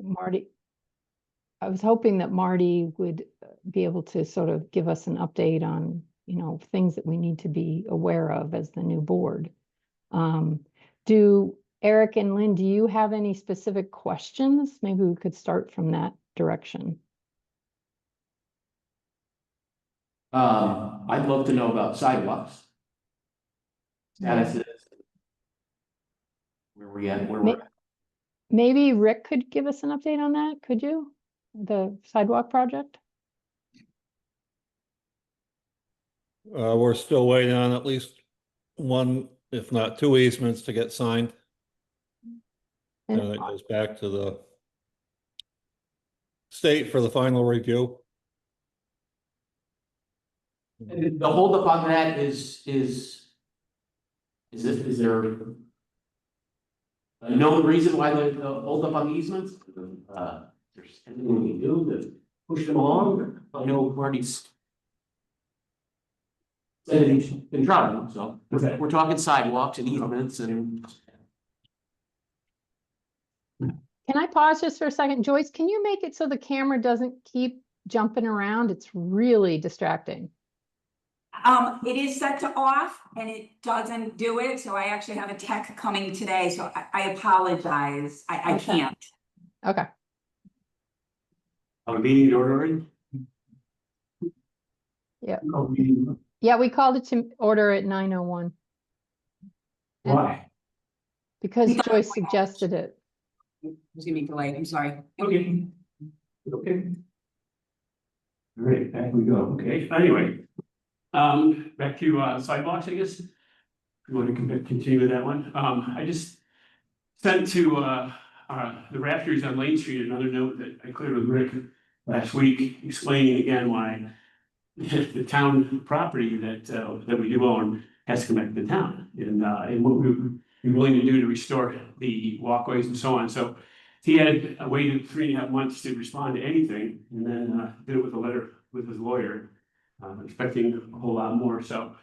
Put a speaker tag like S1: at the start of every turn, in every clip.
S1: Marty, I was hoping that Marty would be able to sort of give us an update on, things that we need to be aware of as the new board. Do Eric and Lynn, do you have any specific questions? Maybe we could start from that direction.
S2: I'd love to know about sidewalks. Status is where we at, where we're at.
S1: Maybe Rick could give us an update on that, could you? The sidewalk project?
S3: We're still waiting on at least one, if not two easements to get signed. And it goes back to the state for the final review.
S2: The holdup on that is there a known reason why the holdup on the easements? There's anything we can do to push them along? I know Marty's been trying, so we're talking sidewalks and easements and.
S1: Can I pause just for a second? Joyce, can you make it so the camera doesn't keep jumping around? It's really distracting.
S4: It is set to off and it doesn't do it. So I actually have a tech coming today. So I apologize. I can't.
S1: Okay.
S2: Are we meeting in order already?
S1: Yeah.
S2: Oh,
S1: Yeah, we called it to order at 9:01.
S2: why?
S1: Because Joyce suggested it.
S4: It's gonna be delayed. I'm sorry.
S2: Okay. Okay. All right, back we go. Okay, anyway. Back to sidewalks, I guess. If you want to continue with that one. I just sent to the Rafters on Lane Street another note that I cleared with Rick last week, explaining again why the town property that we do own has to come back to the town, and what we would be willing to do to restore the walkways and so on. So he had waited 3.5 months to respond to anything, and then did it with a letter with his lawyer, expecting a whole lot more. So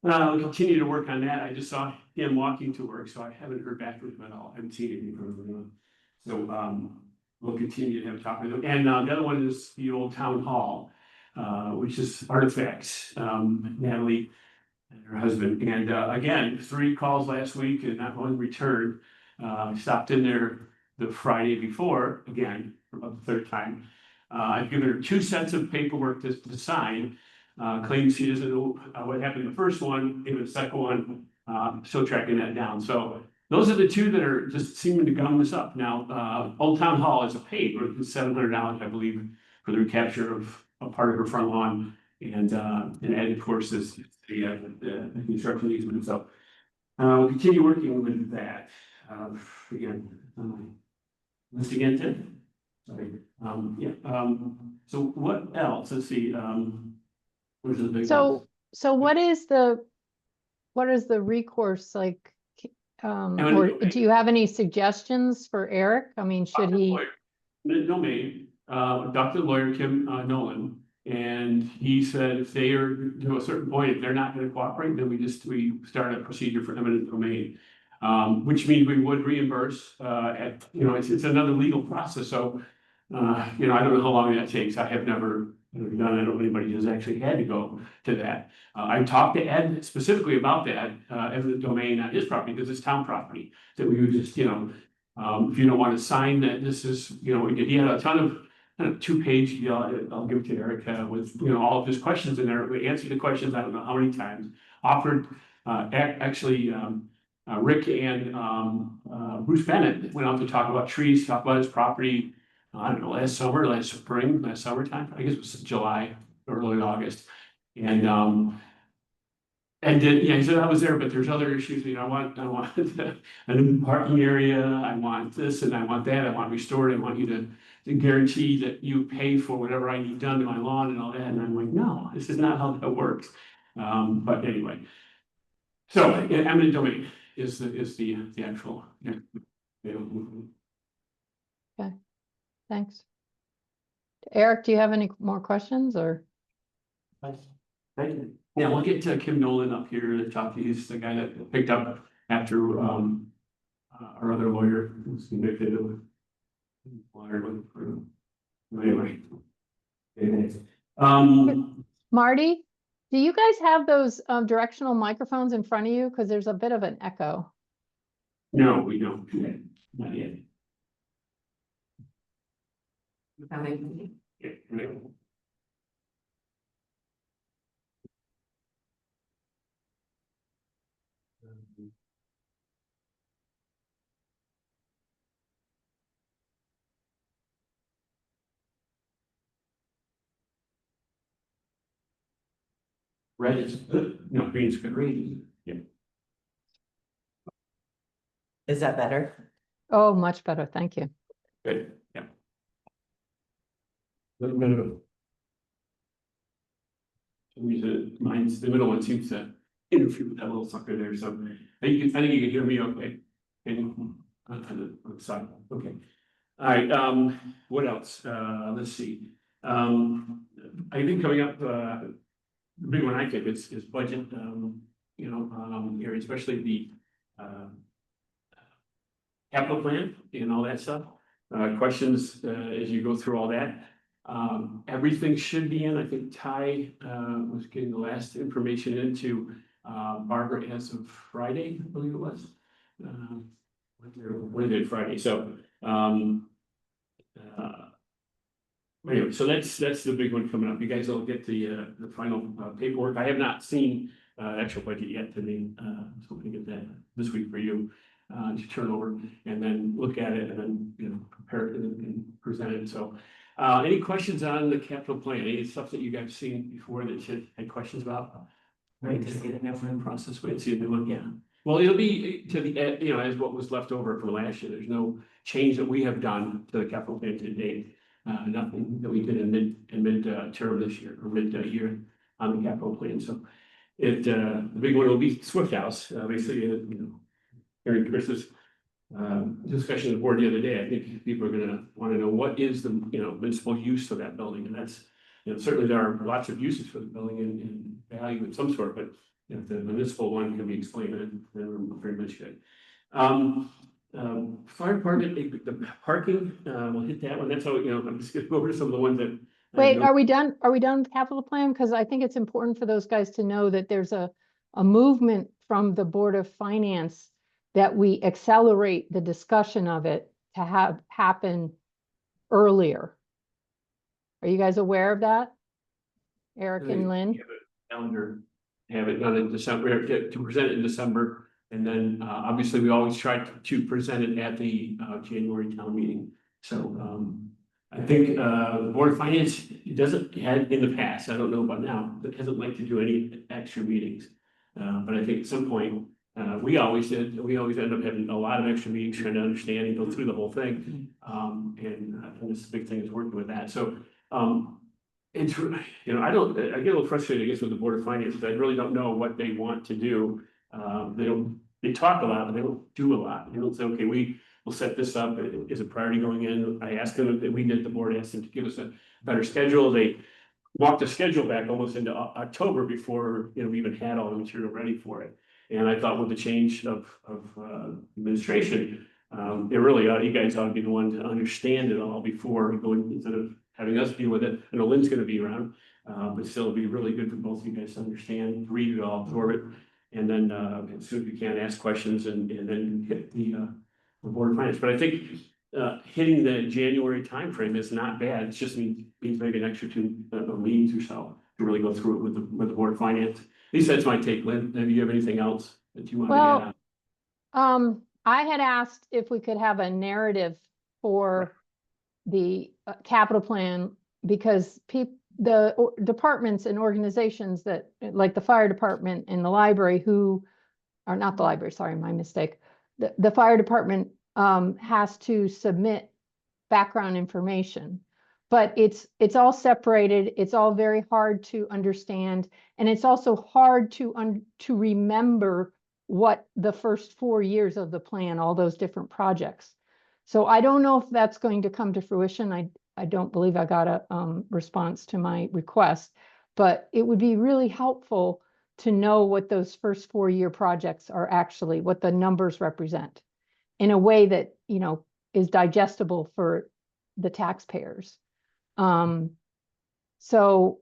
S2: we'll continue to work on that. I just saw him walking to work, so I haven't heard back from him at all. I haven't seen anything from him. So we'll continue to have a talk with him. And the other one is the old town hall, which is artifacts. Natalie and her husband. And again, 3 calls last week and not one returned. Stopped in there the Friday before, again, for about the 3rd time. I've given her 2 sets of paperwork to sign. Claims she doesn't know what happened the first one, gave the second one, still tracking that down. So those are the 2 that are just seeming to gum this up. Now, Old Town Hall is a paid, it's $700, I believe, for the recapture of a part of her front lawn. And added, of course, is the construction easement. So we'll continue working with that. Again, list again, Tim. Sorry. So what else? Let's see. Where's the big one?
S1: So what is the recourse like? Or do you have any suggestions for Eric? I mean, should he?
S2: Domain, Dr. Lawyer Kim Nolan, and he said if they are to a certain point, if they're not going to cooperate, then we start a procedure for eminent domain, which means we would reimburse. It's another legal process. So, I don't know how long that takes. I have never done it. I don't know anybody who's actually had to go to that. I talked to Ed specifically about that, eminent domain on his property, because it's town property, that we would just, if you don't want to sign that, this is, he had a ton of 2-page, I'll give it to Eric, with, all of his questions in there. We answered the questions, I don't know how many times, offered, actually, Rick and Bruce Bennett went out to talk about trees, talk about his property, I don't know, last summertime, I guess it was July or early August. And then, he said I was there, but there's other issues, I want a new parking area, I want this and I want that, I want restored, I want you to guarantee that you pay for whatever I need done to my lawn and all that. And I'm like, no, this is not how that works. But anyway, so eminent domain is the actual.
S1: Okay, thanks. Eric, do you have any more questions or?
S2: Thank you. Yeah, we'll get Kim Nolan up here to talk to you. He's the guy that picked up after our other lawyer was convicted of Water went through. Anyway. Um,
S1: Marty, do you guys have those directional microphones in front of you? Because there's a bit of an echo.
S2: no, we don't, not yet. Yeah, no. Red is good, no, green is good, green, yeah.
S5: Is that better?
S1: Oh, much better. Thank you.
S2: Good, yeah. Little bit of. Some reason, mine's, the middle one seems to interfere with that little sucker there, so I think you can hear me okay. And on the side, okay. All right, what else? Let's see. I think coming up, the big one I think is budget, area, especially the, capital plan and all that stuff. Questions, as you go through all that. Everything should be in, I think Ty, was getting the last information into, Barbara as of Friday, I believe it was. Wednesday, Friday, so, anyway, so that's the big one coming up. You guys will get the final paperwork. I have not seen, actual budget yet today, so we can get that this week for you. To turn over and then look at it and then, compare it and present it. So, any questions on the capital plan? Any stuff that you guys seen before that you had questions about?
S5: Wait to see the new one.
S2: Process, wait, see the new one, yeah. Well, it'll be to the, as what was left over from last year. There's no change that we have done to the capital plan to date. Nothing that we did in mid term this year or mid year on the capital plan. So the big one will be Swift House, basically, during Chris's discussion of the board the other day. I think people are gonna wanna know what is the, municipal use of that building, and that's, certainly there are lots of uses for the building and value of some sort, but if the municipal one can be explained, then we're very much good. Fire department, the parking, we'll hit that one. That's how, I'm just gonna go over some of the ones that. I
S1: Wait,
S2: know-
S1: are we done? Are we done with capital plan? Because I think it's important for those guys to know that there's a movement from the Board of Finance that we accelerate the discussion of it to have happen earlier. Are you guys aware of that? Eric and Lynn?
S2: Have a calendar, have it done in December, to present it in December. And then, obviously, we always try to present it at the, January town meeting. So, I think, the Board of Finance, it doesn't, had in the past, I don't know about now, but hasn't liked to do any extra meetings. But I think at some point, we always did, we always end up having a lot of extra meetings trying to understand and go through the whole thing. And this big thing is working with that. So, it's, I get a little frustrated, I guess, with the Board of Finance, because I really don't know what they want to do. They talk a lot, but they don't do a lot. They don't say, okay, we'll set this up as a priority going in. I asked them if we did, the board asked them to give us a better schedule. They walked the schedule back almost into October before, we even had all the material ready for it. And I thought with the change of administration, it really, you guys ought to be the one to understand it all before going, instead of having us deal with it. I know Lynn's gonna be around, but still it'd be really good for both of you guys to understand, read it all, absorb it. And then, as soon as we can, ask questions and then hit the Board of Finance. But I think, hitting the January timeframe is not bad. It's just means maybe an extra 2 meetings or so to really go through it with the Board of Finance. At least that's my take. Lynn, do you have anything else that you want to add on?
S1: I had asked if we could have a narrative for the capital plan, because departments and organizations that, like the fire department and the library, who are not the library, sorry, my mistake. The fire department has to submit background information, but it's all separated. It's all very hard to understand, and it's also hard to remember what the first 4 years of the plan, all those different projects. So I don't know if that's going to come to fruition. I don't believe I got a response to my request, but it would be really helpful to know what those first 4-year projects are actually, what the numbers represent in a way that, is digestible for the taxpayers. So,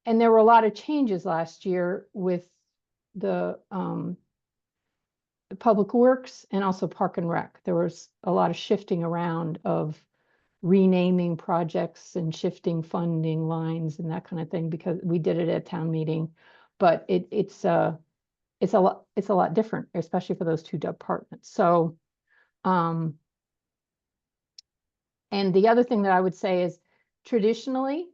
S1: and there were a lot of changes last year with the Public Works and also Park and Rec. There was a lot of shifting around of renaming projects and shifting funding lines and that kind of thing, because we did it at town meeting. But it's a lot different, especially for those two departments. So, and the other thing that I would say is traditionally,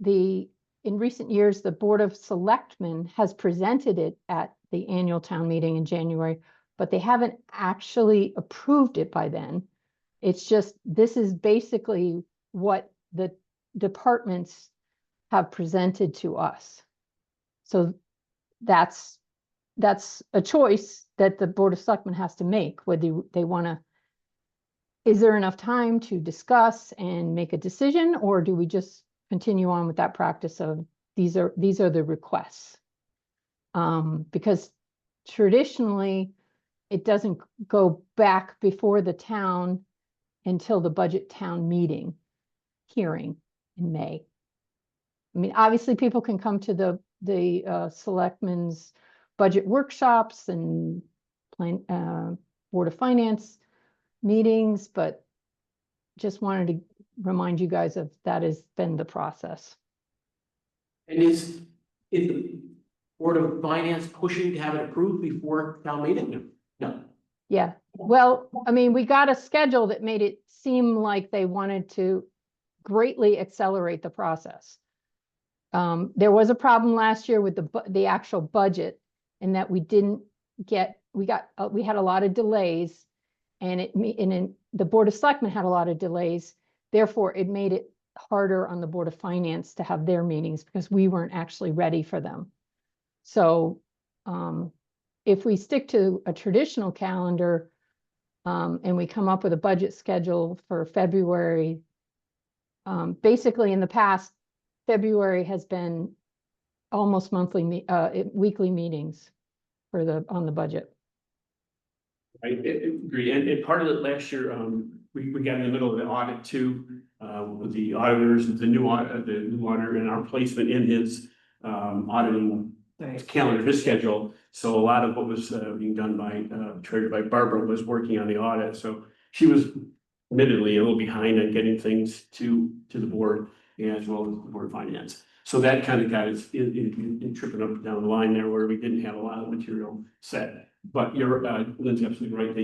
S1: in recent years, the Board of Selectmen has presented it at the annual town meeting in January, but they haven't actually approved it by then. It's just, this is basically what the departments have presented to us. So that's a choice that the Board of Selectmen has to make, whether they want to, is there enough time to discuss and make a decision, or do we just continue on with that practice of these are the requests? Because traditionally, it doesn't go back before the town until the budget town meeting hearing in May. I mean, obviously, people can come to the selectmen's budget workshops and Board of Finance meetings, but just wanted to remind you guys of that has been the process.
S6: And is the Board of Finance pushing to have it approved before town meeting? No.
S1: Yeah, well, I mean, we got a schedule that made it seem like they wanted to greatly accelerate the process. There was a problem last year with the actual budget, and that we had a lot of delays, and the Board of Selectmen had a lot of delays. Therefore, it made it harder on the Board of Finance to have their meetings because we weren't actually ready for them. So, if we stick to a traditional calendar, and we come up with a budget schedule for February, basically in the past, February has been almost monthly, weekly meetings on the budget.
S2: I agree, and part of it last year, we got in the middle of the audit too, with the auditors, the new auditor and our placement in his auditing calendar, his schedule. So a lot of what was being done treasured by Barbara was working on the audit. So she was admittedly a little behind on getting things to the board as well as the Board of Finance. So that kind of got us in tripping up down the line there where we didn't have a lot of material set. But you're, Lynn's absolutely right.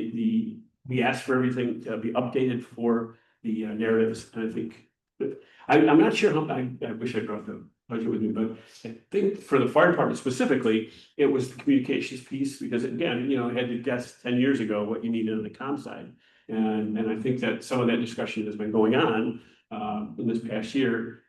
S2: We asked for everything to be updated for the narratives. And I think, I'm not sure how, I wish I brought the budget with me, but I think for the fire department specifically, it was the communications piece, because again, I had to guess 10 years ago what you needed on the comm side. And I think that some of that discussion has been going on in this past year.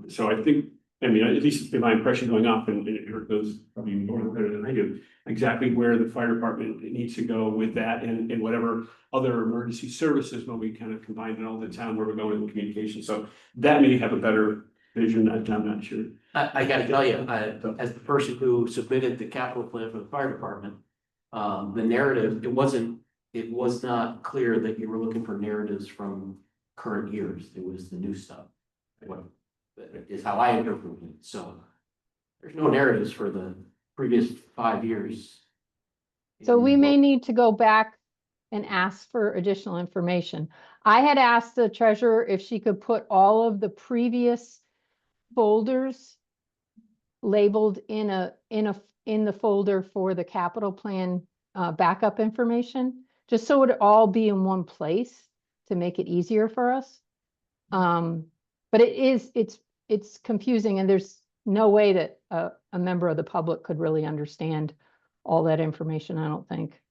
S2: So I think, at least my impression going up, and it goes probably more better than I do, exactly where the fire department needs to go with that and whatever other emergency services when we kind of combine it all the time where we're going in communication. So that may have a better vision. I'm not sure.
S6: I gotta tell you, as the person who submitted the capital plan for the fire department, the narrative, it was not clear that you were looking for narratives from current years. It was the new stuff. That is how I interpreted it. So there's no narratives for the previous 5 years.
S1: So we may need to go back and ask for additional information. I had asked the treasurer if she could put all of the previous folders labeled in the folder for the capital plan backup information, just so it would all be in one place to make it easier for us. But it's confusing, and there's no way that a member of the public could really understand all that information, I don't think.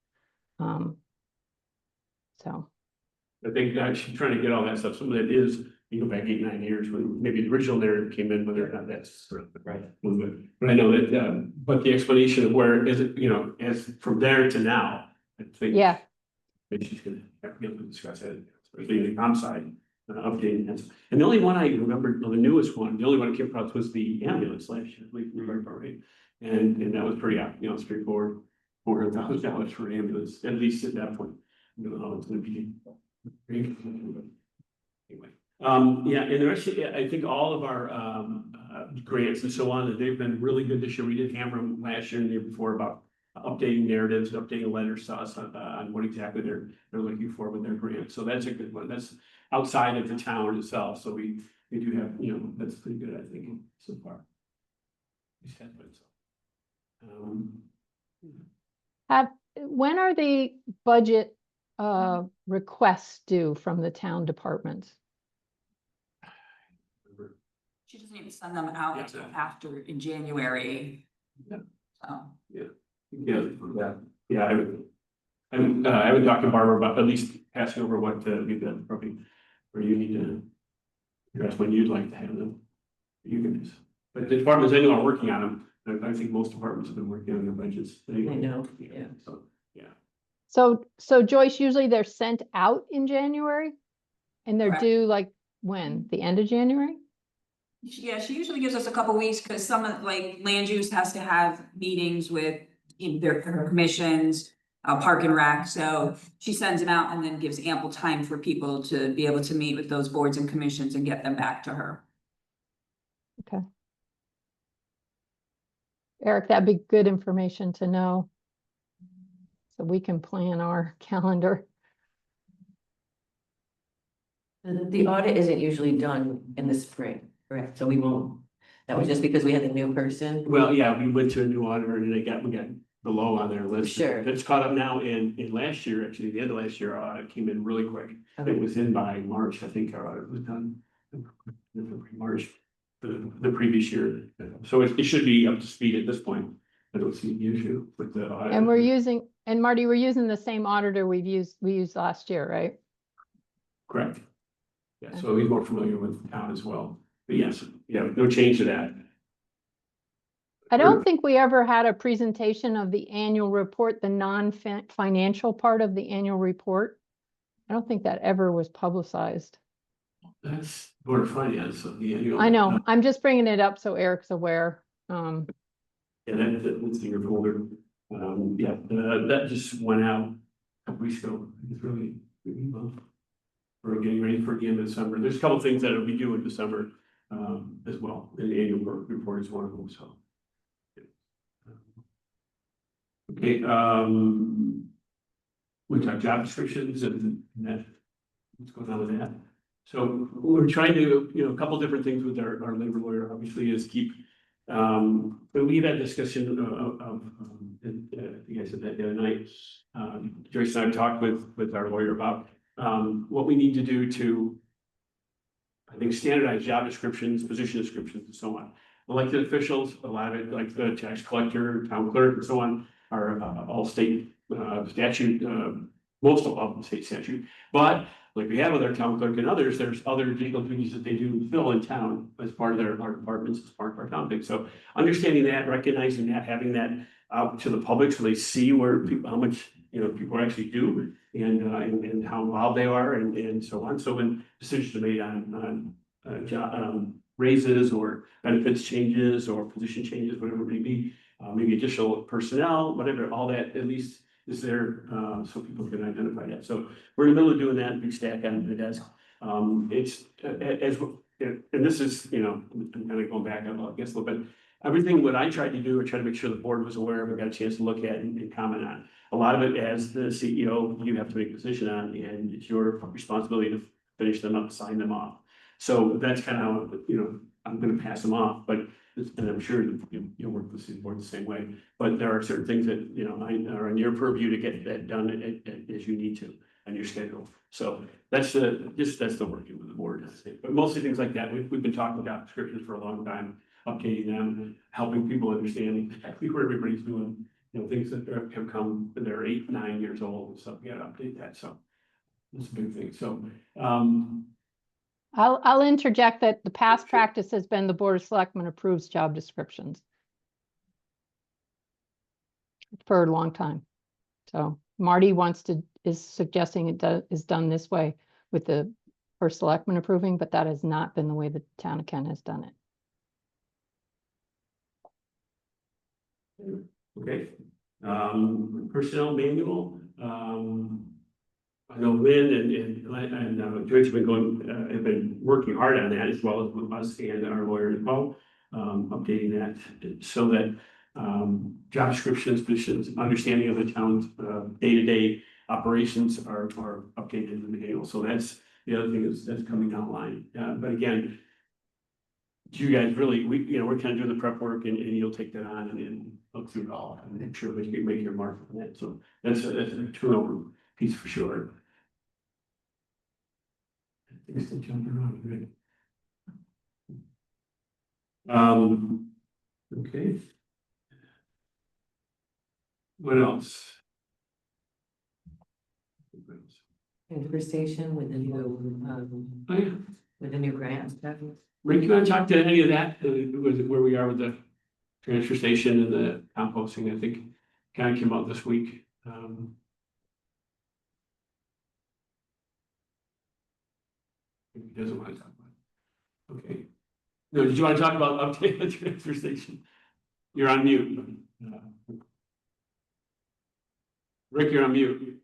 S1: So.
S2: I think she's trying to get all that stuff. Some of that is, you go back 8-9 years when maybe the original narrative came in, whether or not that's
S6: Right.
S2: But I know that, but the explanation of where is it, as from there to now, I think.
S1: Yeah.
S2: Maybe she's gonna have to be able to discuss it, especially the comm side, updating that. And the only one I remember, the newest one, the only one I came across was the ambulance last year, I believe, and that was pretty, straightforward. $400,000 for an ambulance, at least at that point. I don't know how it's gonna be. Anyway, Yeah, and the rest, I think all of our, grants and so on, they've been really good this year. We did hammer them last year and the year before about updating narratives, updating letters to us on what exactly they're looking for with their grant. So that's a good one. That's outside of the town itself. So we do have, that's pretty good, I think, so far. It's had been so.
S1: When are the budget requests due from the town departments?
S4: She doesn't even send them out
S2: Yeah.
S4: until after in January.
S2: Yeah.
S4: So.
S2: Yeah, I would talk to Barbara about at least passing over what we've done, probably, where you need to address when you'd like to have them. You can, but the departments I know are working on them. I think most departments have been working on their budgets.
S5: I know, yeah.
S2: So, yeah.
S1: So Joyce, usually they're sent out in January? And they're
S4: Correct.
S1: due like when? The end of January?
S4: Yeah, she usually gives us a couple weeks because some of like land use has to have meetings with her commissions, park and rec. So she sends them out and then gives ample time for people to be able to meet with those boards and commissions and get them back to her.
S1: Okay. Eric, that'd be good information to know. So we can plan our calendar.
S5: The audit isn't usually done in the spring, correct? So we won't, that was just because we had a new person.
S2: Well, yeah, we went to a new auditor and we got below on their list.
S5: Sure.
S2: It's caught up now in last year, actually, the end of last year, our audit came in really quick.
S5: Okay.
S2: It was in by March, I think our audit was done. March, the previous year. So it should be up to speed at this point. I don't see the issue with the audit.
S1: And Marty, we're using the same auditor we used last year, right?
S2: Correct. Yeah, so he's more familiar with the town as well. But yes, yeah, no change to that.
S1: I don't think we ever had a presentation of the annual report, the non-financial part of the annual report. I don't think that ever was publicized.
S2: That's Board of Finance, so the annual.
S1: I know, I'm just bringing it up so Eric's aware.
S2: Yeah, that's in your folder. Yeah, that just went out a couple weeks ago. It's really well. We're getting ready for the end of December. There's a couple things that will be due in December as well. The annual report is one of them, so. Okay, we talk job descriptions and that, what's going on with that? So we're trying to, a couple different things with our labor lawyer, obviously, is keep, but we've had discussion I think I said that the other night. Joyce and I talked with our lawyer about what we need to do to, I think, standardize job descriptions, position descriptions, and so on. Elected officials, a lot of it, like the tax collector, town clerk, and so on, are all state statute, most of them state statute. But like we have with our town clerk and others, there's other legal duties that they do fill in town as part of our departments, as part of our town thing. So understanding that, recognizing that, having that out to the public so they see where people, how much, people actually do and how involved they are and so on. So when decisions are made on job raises or benefits changes or position changes, whatever it may be, maybe additional personnel, whatever, all that at least is there so people can identify that. So we're in the middle of doing that, big stack on the desk. It's and this is, I'm kind of going back, I guess a little bit. Everything what I tried to do, I tried to make sure the board was aware of and got a chance to look at and comment on. A lot of it, as the CEO, you have to make a decision on, and it's your responsibility to finish them up, sign them off. So that's kind of how, I'm gonna pass them off, but, and I'm sure you'll work with the board the same way. But there are certain things that, are on your purview to get that done as you need to on your schedule. So that's the working with the board. But mostly things like that. We've been talking about descriptions for a long time, updating them, helping people understand exactly where everybody's doing, things that have come, they're 8, 9 years old and stuff. We gotta update that. So that's a big thing. So,
S1: I'll interject that the past practice has been the Board of Selectmen approves job descriptions for a long time. So Marty is suggesting it is done this way with the first Selectmen approving, but that has not been the way the town of Kent has done it.
S2: okay. Personnel manual. I know Lynn and Joyce have been have been working hard on that as well as with us and our lawyer as well. Updating that so that, job descriptions, positions, understanding of the town's, day-to-day operations are updated in the manual. So that's the other thing that's coming online. But again, you guys really, we're kind of doing the prep work and you'll take that on and look through it all and make sure that you make your mark on that. So that's a turnover piece for sure. Things still jumping around, right? Okay. What else?
S5: Transfer station with the new,
S2: Oh, yeah.
S5: with the new grant stuff.
S2: Rick, you want to talk to any of that, where we are with the transfer station and the composting? I think kind of came out this week. He doesn't want to talk about it. Okay. No, did you want to talk about update the transfer station? You're on mute. Rick, you're on mute.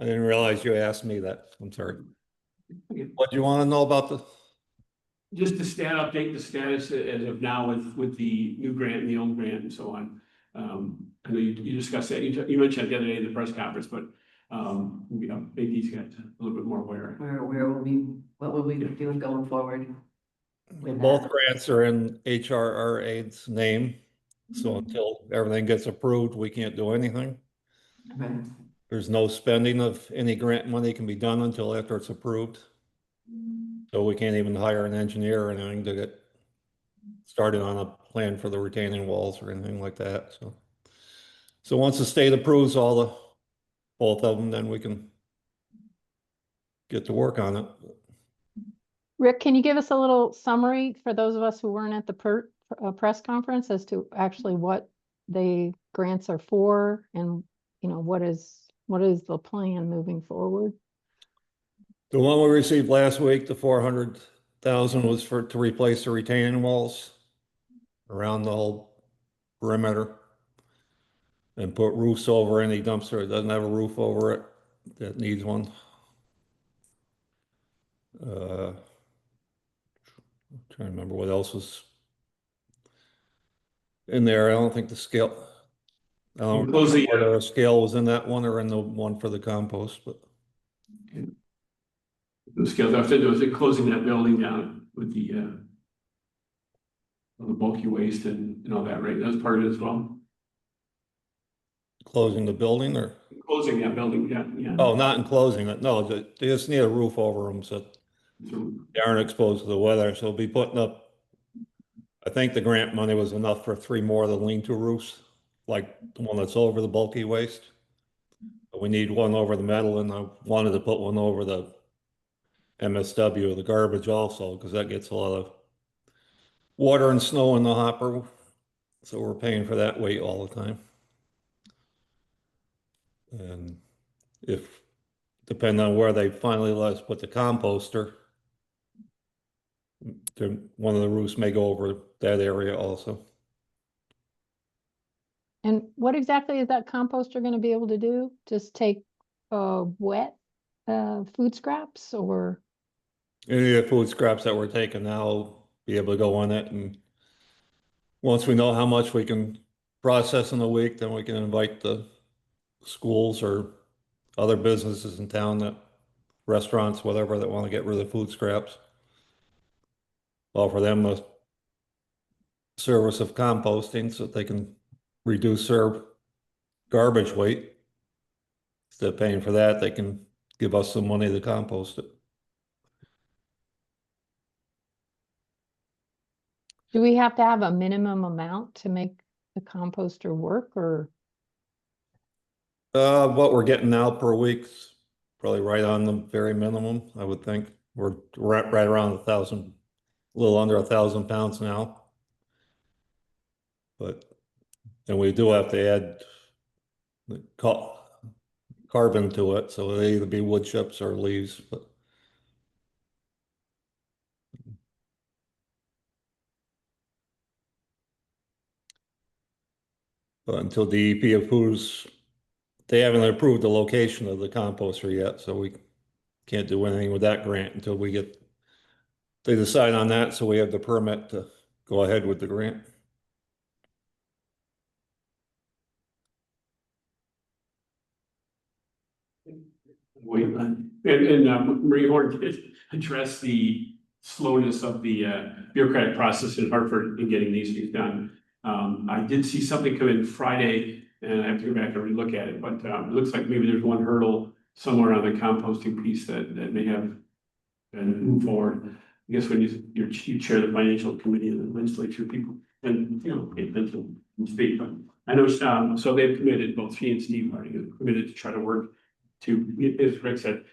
S3: I didn't realize you asked me that. I'm sorry.
S2: Okay.
S3: What do you want to know about the?
S2: Just the the status as of now with the new grant and the old grant and so on. I know you discussed that, you mentioned the other day in the press conference, but, maybe he's got a little bit more aware.
S5: Where will we, what will we be doing going forward? with
S3: Both
S5: that?
S3: grants are in HRRA's name. So until everything gets approved, we can't do anything.
S5: Right.
S3: There's no spending of any grant money can be done until after it's approved. So we can't even hire an engineer or anything to get started on a plan for the retaining walls or anything like that. So once the state approves both of them, then we can get to work on it.
S1: Rick, can you give us a little summary for those of us who weren't at the press conference as to actually what the grants are for and, what is the plan moving forward?
S3: The one we received last week, the 400,000 was to replace the retaining walls around the whole perimeter and put roofs over any dumpster that doesn't have a roof over it that needs one. Trying to remember what else was in there. I don't think the scale. I don't know whether a scale was in that one or in the one for the compost, but.
S2: The scales, I said, was it closing that building down with the bulky waste and all that, right? That was part of it as well.
S3: Closing the building or?
S2: Closing that building, yeah.
S3: Oh, not enclosing it. No, they just need a roof over them so they aren't exposed to the weather. So we'll be putting up, I think the grant money was enough for 3 more of the lean-to roofs, like the one that's over the bulky waste. But we need one over the metal, and I wanted to put one over the MSW, the garbage also, because that gets a lot of water and snow in the hopper. So we're paying for that weight all the time. And depending on where they finally let us put the composter, one of the roofs may go over that area also.
S1: And what exactly is that composter going to be able to do? Just take wet food scraps or?
S3: Any of the food scraps that we're taking now, be able to go in it, and once we know how much we can process in a week, then we can invite the schools or other businesses in town, that restaurants, whatever, that want to get rid of food scraps. Offer them the service of composting so that they can reduce their garbage weight. Instead of paying for that, they can give us some money to compost it.
S1: Do we have to have a minimum amount to make the composter work or?
S3: What we're getting now per week's probably right on the very minimum, I would think. We're right around 1,000, a little under 1,000 pounds now. But then we do have to add the carbon to it, so it'll either be wood chips or leaves. But until DEP approves they haven't approved the location of the composter yet, so we can't do anything with that grant until they decide on that, so we have the permit to go ahead with the grant.
S2: Marie Horn did address the slowness of the bureaucratic process in Hartford in getting these things done. I did see something come in Friday, and I have to go back and relook at it, but it looks like maybe there's one hurdle somewhere on the composting piece that may have been moved forward. I guess when you chair the financial committee of the legislature, people and pay attention and speak. But I know so they've committed, both she and Steve Harding have committed to try to work to, as Rick said,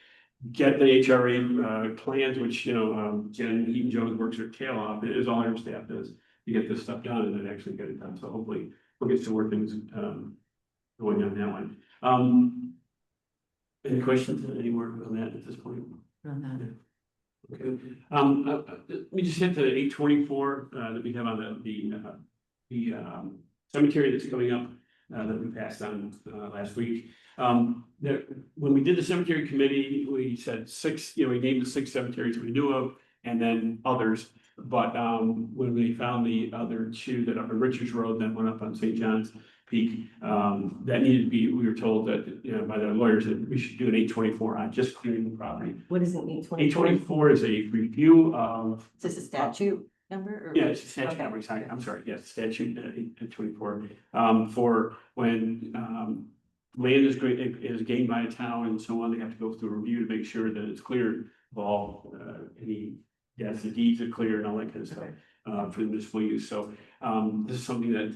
S2: get the HRA plans, which Jen Eaton Jones works her tail off. It is all her staff does to get this stuff done and then actually get it done. So hopefully we'll get some more things going on that one. Any questions anymore on that at this point? Okay. Let me just hit the 824 that we have on the cemetery that's coming up that we passed on last week. When we did the cemetery committee, we said six, we named the 6 cemeteries we knew of and then others. But when we found the other 2 that up in Richards Road, then went up on St. John's Peak, that needed to be, we were told that, by the lawyers that we should do an 824 on just clearing the property.
S5: What does it mean?
S2: 824 is a review of.
S5: Is this a statute number? Or?
S2: Yeah, it's a statute
S5: Okay.
S2: number, sorry, I'm sorry, yes, statute 824, for when land is gained by a town and so on, they have to go through a review to make sure that it's cleared of all any, yes, the deeds are clear and all that kind of stuff. For the municipal use, so this is something that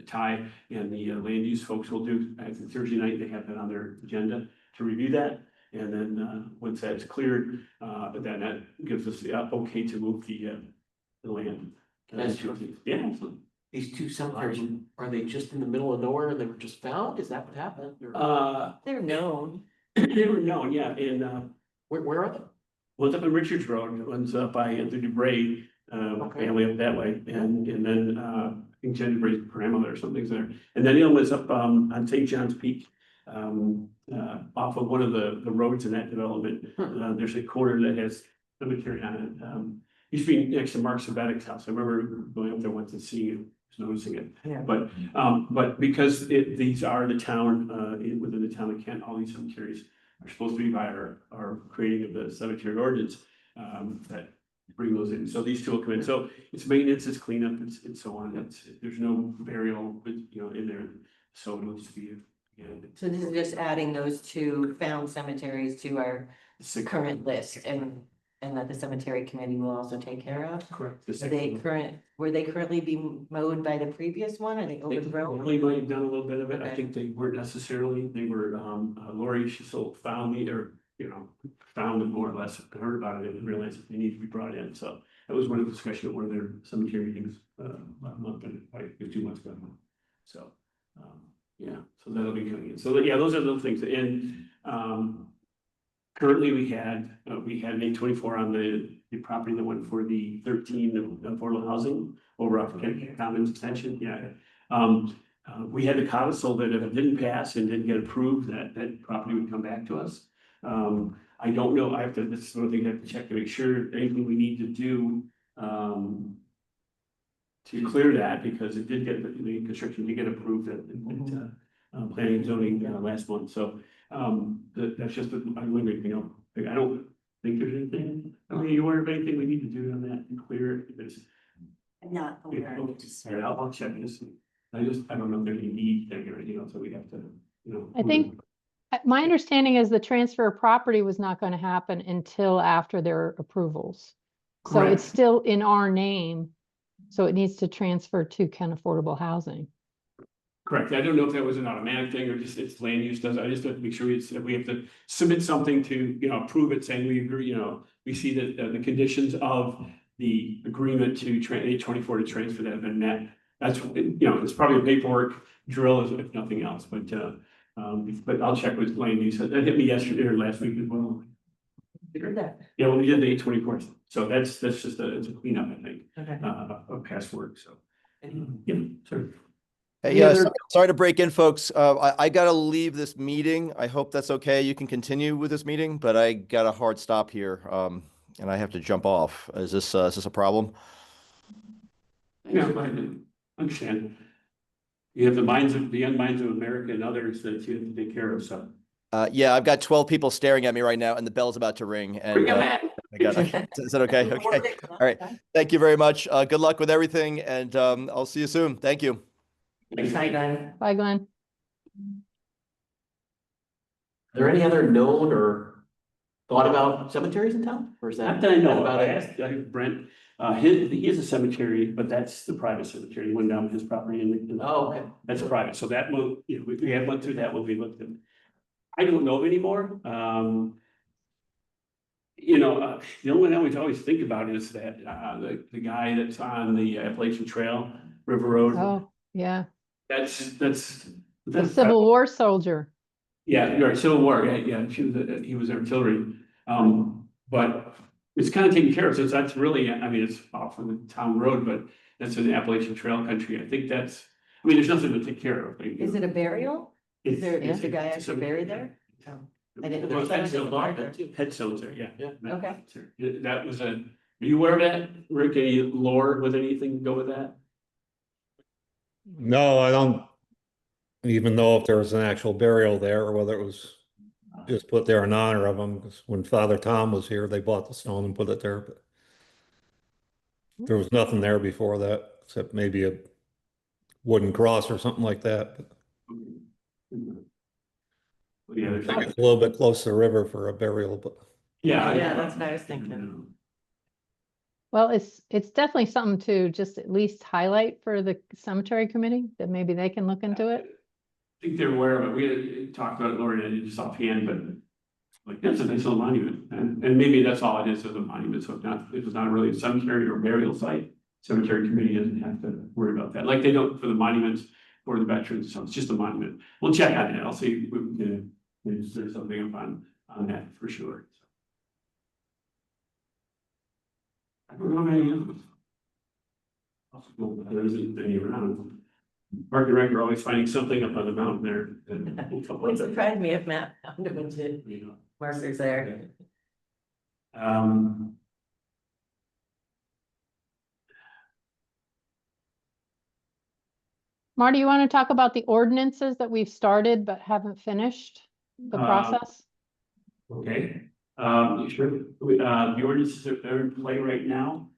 S2: Ty and the land use folks will do. I think Thursday night they have that on their agenda to review that, and then once that's cleared, then that gives us the okay to move the land.
S6: That's
S2: Yeah, absolutely.
S6: These 2 cemeteries, are they just in the middle of nowhere and they were just found? Is that what happened? Or-
S5: They're known.
S2: They were known, yeah, and
S6: where are they?
S2: one's up in Richards Road, one's up by the Dubray family up that way, and then I think Jen Dubray's grandmother or something's there. And then the other one's up on St. John's Peak, off of one of the roads in that development. There's a corner that has cemetery on it. Used to be next to Mark Sabatic's house. I remember going up there once and seeing it, noticing it.
S5: Yeah.
S2: But because these are the town, within the town of Kent, all these cemeteries are supposed to be by our creating of the cemetery ordinance, that bring those in. So these 2 will come in. So it's maintenance, it's cleanup, it's so on. There's no burial, in there. So it'll just be,
S5: So this is just adding those 2 found cemeteries to our current list and that the cemetery committee will also take care of?
S2: correct.
S5: Were they currently being mowed by the previous one? Are they
S2: They
S5: overgrown?
S2: only might have done a little bit of it. I
S5: Okay.
S2: think they weren't necessarily, they were, Lori, she still found me or, found them more or less, heard about it and realized that they need to be brought in. So that was one of the discussion at one of their cemetery meetings, a month and like 2 months ago. So, yeah, so that'll be coming in. So yeah, those are the things. And, currently we had an 824 on the property that went for the 13 affordable housing over off Kent Commons extension, yeah. We had the codicil that if it didn't pass and didn't get approved, that property would come back to us. I don't know, this is one thing I have to check to make sure anything we need to do, to clear that, because it did get, the construction did get approved at planning and zoning last month, so that's just a lingering, I don't think there's anything, are you aware of anything we need to do on that and clear it? Because
S7: Not aware of it.
S2: I'll check this. I don't know if there's any need there or anything else that we have to,
S1: I think, my understanding is the transfer of property was not going to happen until after their approvals. So
S2: Correct.
S1: it's still in our name, so it needs to transfer to Kent Affordable Housing.
S2: Correct. I don't know if that was an automatic thing or just it's land use does. I just have to make sure we have to submit something to, approve it saying we agree, we see that the conditions of the agreement to 824 to transfer that have been met. That's, it's probably a paperwork drill if nothing else, but I'll check with land use. That hit me yesterday or last week as well. Yeah, well, we did the 824. So that's just it's a cleanup, I think,
S5: Okay.
S2: of past work. So, yeah, sorry.
S8: Hey, sorry to break in, folks. I gotta leave this meeting. I hope that's okay. You can continue with this meeting, but I got a hard stop here, and I have to jump off. Is this a problem?
S2: Yeah, I understand. You have the young minds of America and others that you have to take care of, so.
S8: Yeah, I've got 12 people staring at me right now, and the bell's about to ring. And I got. Is that okay? Okay. All right. Thank you very much. Good luck with everything, and I'll see you soon. Thank you.
S5: Bye, Glenn.
S1: Bye, Glenn.
S6: Are there any other known or thought about cemeteries in town? Or is that?
S2: Not that I know of.
S6: about
S2: I
S6: it?
S2: asked Brent, he has a cemetery, but that's the private cemetery. He went down his property and
S6: Oh, okay.
S2: that's private. So that will, you know, we have went through that when we looked at. I don't know anymore. You know, the only one I always think about is that, the guy that's on the Appalachian Trail, River Road.
S1: Oh, yeah.
S2: That's.
S1: The Civil War soldier.
S2: Yeah, you're right, Civil War, yeah, he was artillery. But it's kind of taken care of, since that's really, I mean, it's off of the town road, but that's in the Appalachian Trail country. I think that's, I mean, there's nothing to take care of.
S5: Is it a burial? Is there, is the guy
S2: it's a
S5: actually buried there? Oh, I didn't know.
S2: Well,
S5: that.
S2: headstones there, yeah.
S6: Yeah.
S5: Okay.
S2: That was are you aware of that, Rick? Any lore with anything to go with that?
S3: No, I don't even know if there was an actual burial there or whether it was just put there in honor of him. 'Cause when Father Tom was here, they bought the stone and put it there, but there was nothing there before that, except maybe a wooden cross or something like that. But
S2: Yeah,
S3: I think it's a little bit close to the river for a burial, but
S5: Yeah, that's what I was thinking.
S1: Well, it's definitely something to just at least highlight for the cemetery committee, that maybe they can look into it.
S2: I think they're aware of it. We had talked about it, Lori, just offhand, but like, that's a nice little monument. And maybe that's all it is a monument. So if it's not really a cemetery or burial site, cemetery committee doesn't have to worry about that. Like they don't for the monuments or the veterans. So it's just a monument. We'll check on it. I'll see if we can, there's something up on that for sure. I don't know of any others. There isn't any around. Park and Rec are always finding something up on the mountain there.
S5: Wouldn't surprise me if Matt found a bunch of
S2: You know,
S5: markers there.
S1: Marty, you want to talk about the ordinances that we've started but haven't finished the process?
S2: Okay, sure. The ordinances are in play right now.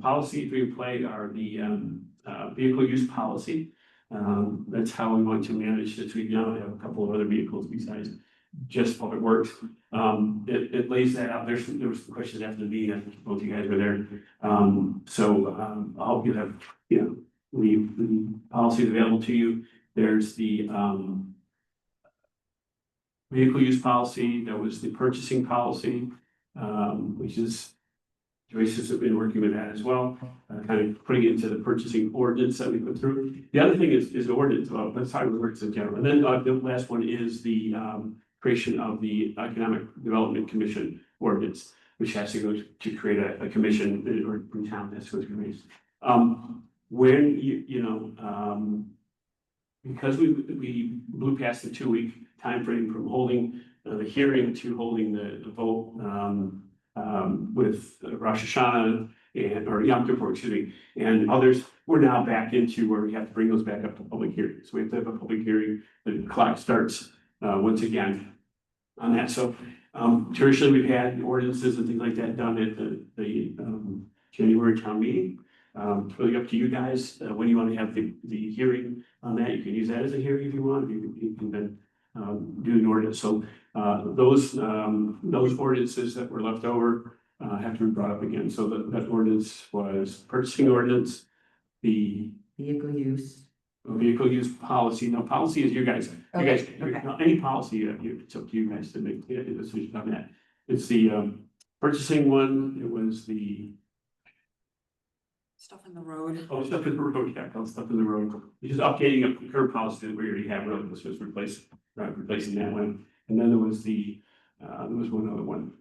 S2: Policies we play are the vehicle use policy. That's how we want to manage this. We now have a couple of other vehicles besides just public works. It lays that out. There was some questions after the meeting. I think both you guys were there. I hope you have, you know, the policies available to you. There's the vehicle use policy. There was the purchasing policy, which is Joyce has been working with that as well, kind of putting it into the purchasing ordinance that we put through. The other thing is the ordinance. Well, that's how it works in general. And then the last one is the creation of the Economic Development Commission ordinance, which has to go to create a commission or in town that's going to be raised. When because we blew past the 2-week timeframe from holding the hearing to holding the vote with Rosh Hashanah or Yom Kippur, excuse me, and others, we're now back into where we have to bring those back up to public hearing. So we have to have a public hearing. The clock starts once again on that. So traditionally we've had ordinances and things like that done at the January town meeting. It's really up to you guys when you want to have the hearing on that. You can use that as a hearing if you want. You can then do an ordinance. So those ordinances that were left over have to be brought up again. So that ordinance was purchasing ordinance, the
S5: Vehicle use.
S2: vehicle use policy. No, policy is you guys. You guys,
S5: Okay.
S2: any policy, it's up to you guys to make a decision on that. It's the purchasing one. It was the
S4: Stuff in the road.
S2: oh, stuff in the road. Yeah, stuff in the road. It's just updating a current policy that we already have. Really, this was replacing that one. And then there was there was one other one.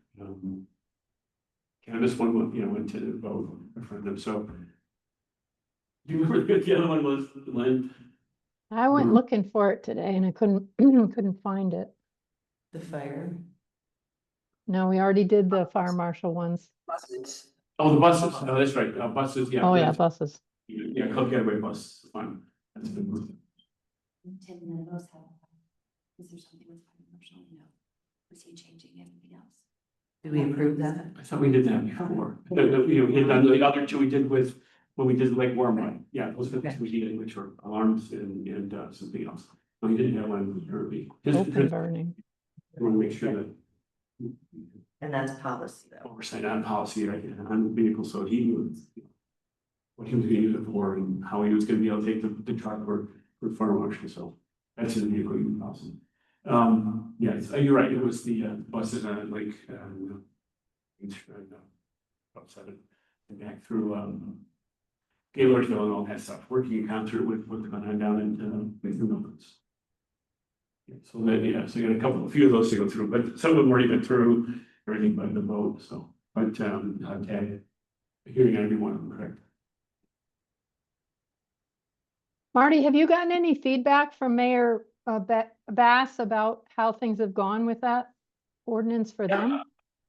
S2: This one went to the vote referendum. So do you remember what the other one was, Lynn?
S1: I went
S2: Mhm.
S1: looking for it today and I couldn't, couldn't find it.
S5: The fire.
S1: No, we already did the fire marshal ones.
S4: Buses.
S2: Oh, the buses, oh, that's right, buses, yeah.
S1: Oh, yeah,
S2: that's-
S1: buses.
S2: Yeah, Club Getaway bus, fine, that's a good move.
S7: Tim, none of those have. Is there something with fire marshal? No. Was he changing anything else?
S5: Do we approve that?
S2: I thought we did that before, you know, we had done the other two we did with, when we did Lake Wormwood, yeah, those are the two we did, which were alarms and something else. No, we didn't have one with Herbie, just
S1: Open burning.
S2: I want to make sure that
S5: And that's policy though.
S2: oversight on policy, right, on the vehicle, so he knew what he was gonna use it for and how he was gonna be able to take the truck for fire marshal, so that's in the vehicle use policy. Yes, you're right, it was the buses on like, up seven, and back through, Gaylorsville and all that stuff, working in concert with what's going on down in, Milton's. So then, yeah, so you got a few of those to go through, but some of them weren't even through everything but the vote, so, but, okay. Hearing every one of them, correct?
S1: Marty, have you gotten any feedback from Mayor Bass about how things have gone with that ordinance for them?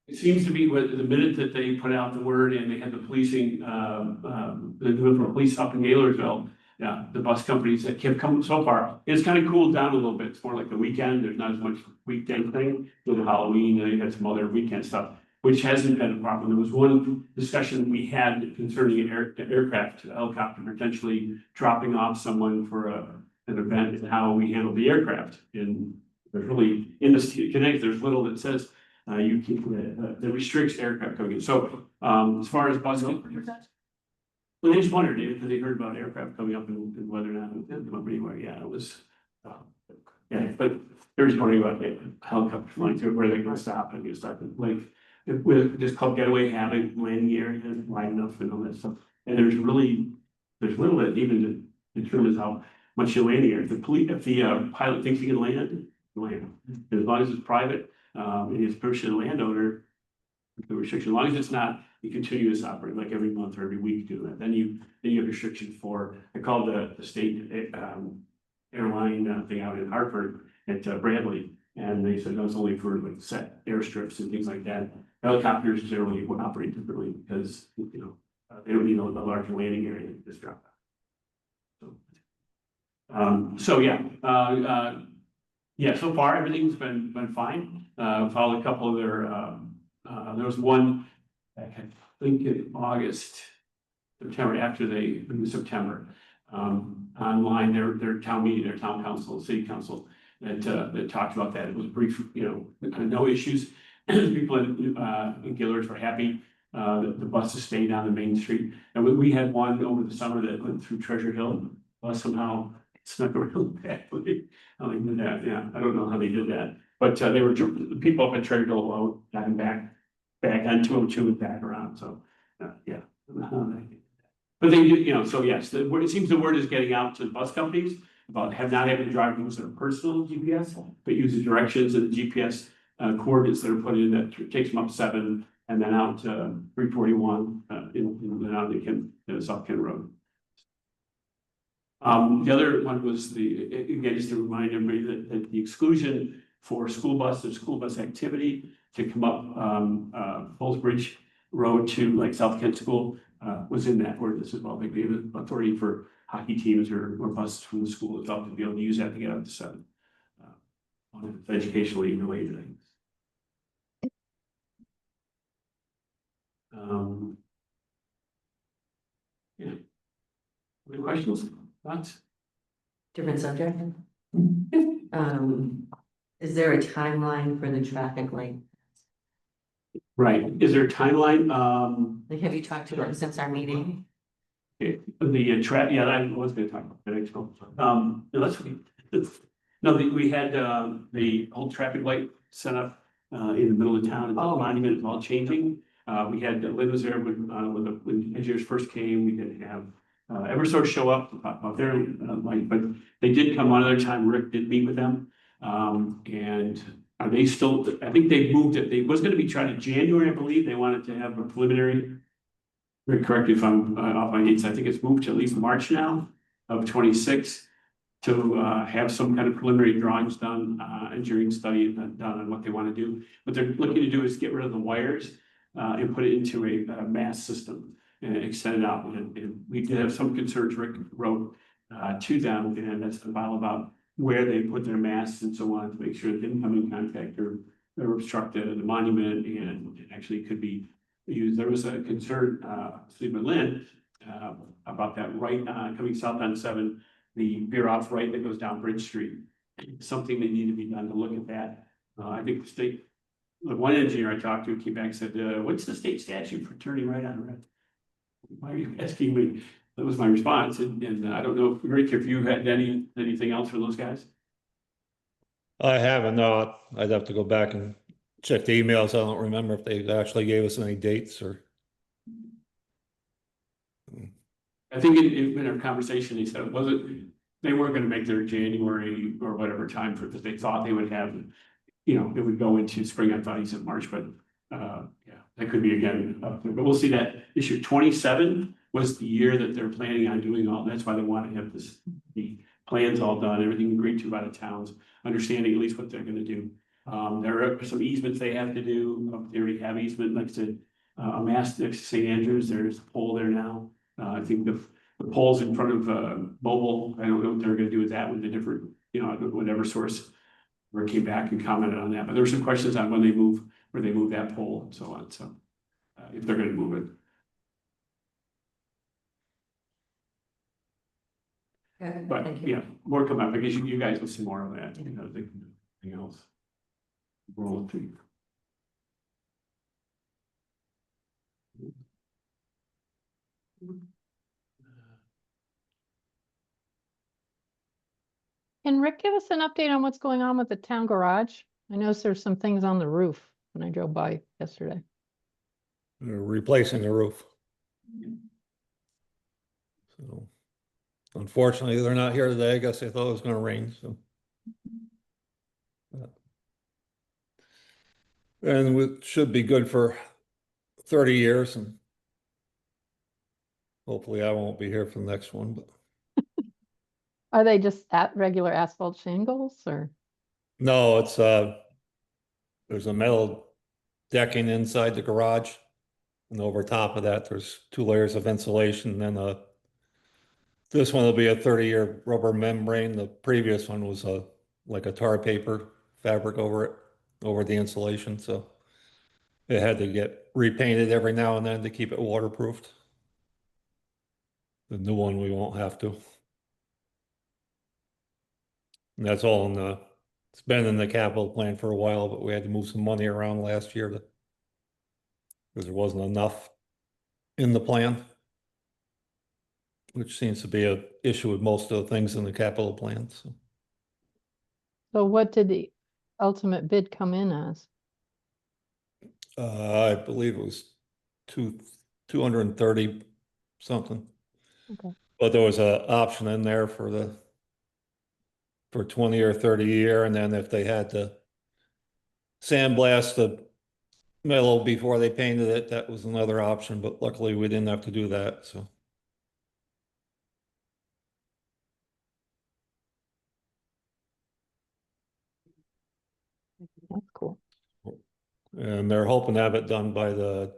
S2: It seems to be the minute that they put out the word and they had the policing, the new police up in Gaylorsville. Yeah, the bus companies that kept coming so far, it's kind of cooled down a little bit. It's more like the weekend. There's not as much weekday thing with Halloween, and you had some other weekend stuff, which hasn't been a problem. There was one discussion we had concerning an aircraft, helicopter potentially dropping off someone for an event and how we handle the aircraft. And there's really, in the connect, there's little that says, you keep that restricts aircraft coming in. So, as far as bus. Well, they just wondered, because they heard about aircraft coming up and whether or not it would come up anywhere. Yeah, it was, yeah, but they're just wondering about helicopters flying through, where they're gonna stop and get stuck. Like, with this Club Getaway having landing areas wide enough and all that stuff. And there's little that even determines how much you land here. If the pilot thinks he can land, land. As long as it's private, and it's permission of the landowner, the restriction, as long as it's not a continuous operate, like every month or every week doing that, then you have restriction for, I called the state, airline thing out in Hartford at Bradley. And they said, no, it's only for like set airstrips and things like that. Helicopters generally would operate differently because, they don't need a larger landing area to just drop out. So yeah, yeah, so far everything's been fine. Followed a couple of their, there was one, I think in August, September, after September, online, their town meeting, their town council, city council, that talked about that. It was brief, no issues. People in Gillers were happy. The buses stayed on the main street. And we had one over the summer that went through Treasure Hill. Somehow snuck around badly. How they did that, yeah, I don't know how they did that. But they were, the people up at Treasure Hill got him back on 202 and back around, so, yeah. But they do, so yes, it seems the word is getting out to the bus companies about not having to drive use their personal GPS, but use the directions and the GPS coordinates that are put in that takes them up 7 and then out to 341 then out to South Kent Road. The other one was again, just to remind everybody that the exclusion for school bus activity to come up Falls Bridge Road to like South Kent School was in that ordinance as well. They gave it authority for hockey teams or buses from the school itself to be able to use that to get up to 7. Educationally related things. Yeah. Any questions? Thoughts?
S5: Different subject? Is there a timeline for the traffic light?
S2: Right. Is there a timeline?
S5: Like, have you talked to them since our meeting?
S2: The trap, yeah, I was gonna talk about that. We had the whole traffic light set up in the middle of town, and the monument is all changing. We had Lynn was there when the engineers first came. We didn't have Eversource show up out there, but they did come one other time. Rick did meet with them, and are they still? I think they moved it. They was going to be trying to January, I believe. They wanted to have a preliminary. Rick, correct me if I'm off my dates. I think it's moved to at least March now of 26. to have some kind of preliminary drawings done, engineering study done on what they want to do. What they're looking to do is get rid of the wires and put it into a mast system and extend it out. And we did have some concerns Rick wrote to them, and that's about where they put their masts and so on to make sure it didn't come in contact or obstruct the monument, and it actually could be used. There was a concern, Stephen Lynn, about that right coming south on 7, the veer off right that goes down Bridge Street. Something that needed to be done to look at that. I think the state, the one engineer I talked to came back and said, what's the state statute for turning right on red? Why are you asking me? That was my response. And I don't know, Rick, if you had anything else for those guys?
S3: I haven't, no, I'd have to go back and check the emails. I don't remember if they actually gave us any dates or.
S2: I think in our conversation, he said it wasn't, they weren't gonna make their January or whatever time for, because they thought they would have, you know, it would go into spring. I thought he said March, but yeah, that could be again up there, but we'll see. That issue 27 was the year that they're planning on doing all, that's why they want to have this, the plans all done, everything agreed to by the towns, understanding at least what they're gonna do. There are some easements they have to do. They already have easement, like I said, a mast next to St. Andrews, there's a pole there now. I think the poles in front of mobile, I don't know what they're gonna do with that with the different, you know, whatever source. Or came back and commented on that, but there were some questions on when they move, where they move that pole and so on, so. If they're gonna move it.
S5: Okay,
S2: But
S5: thank you.
S2: yeah, more come up. I guess you guys will see more of that, you know, anything else. Roll through.
S1: Can Rick give us an update on what's going on with the town garage? I noticed there's some things on the roof when I drove by yesterday.
S3: They're replacing the roof. So unfortunately, they're not here today. I guess they thought it was gonna rain, so. And it should be good for 30 years, and hopefully I won't be here for the next one, but
S1: Are they just at regular asphalt shingles or?
S3: no, it's there's a metal decking inside the garage. And over top of that, there's 2 layers of insulation, and then this one will be a 30-year rubber membrane. The previous one was like a tar paper fabric over it, over the insulation, so it had to get repainted every now and then to keep it waterproofed. The new one, we won't have to. And that's all in the, it's been in the capital plan for a while, but we had to move some money around last year because there wasn't enough in the plan, which seems to be an issue with most of the things in the capital plan, so.
S1: So what did the ultimate bid come in as?
S3: I believe it was 230 something.
S1: Okay.
S3: But there was a option in there for 20 or 30 year, and then if they had to sandblast the metal before they painted it, that was another option, but luckily we didn't have to do that, so.
S1: That's cool.
S3: And they're hoping to have it done by I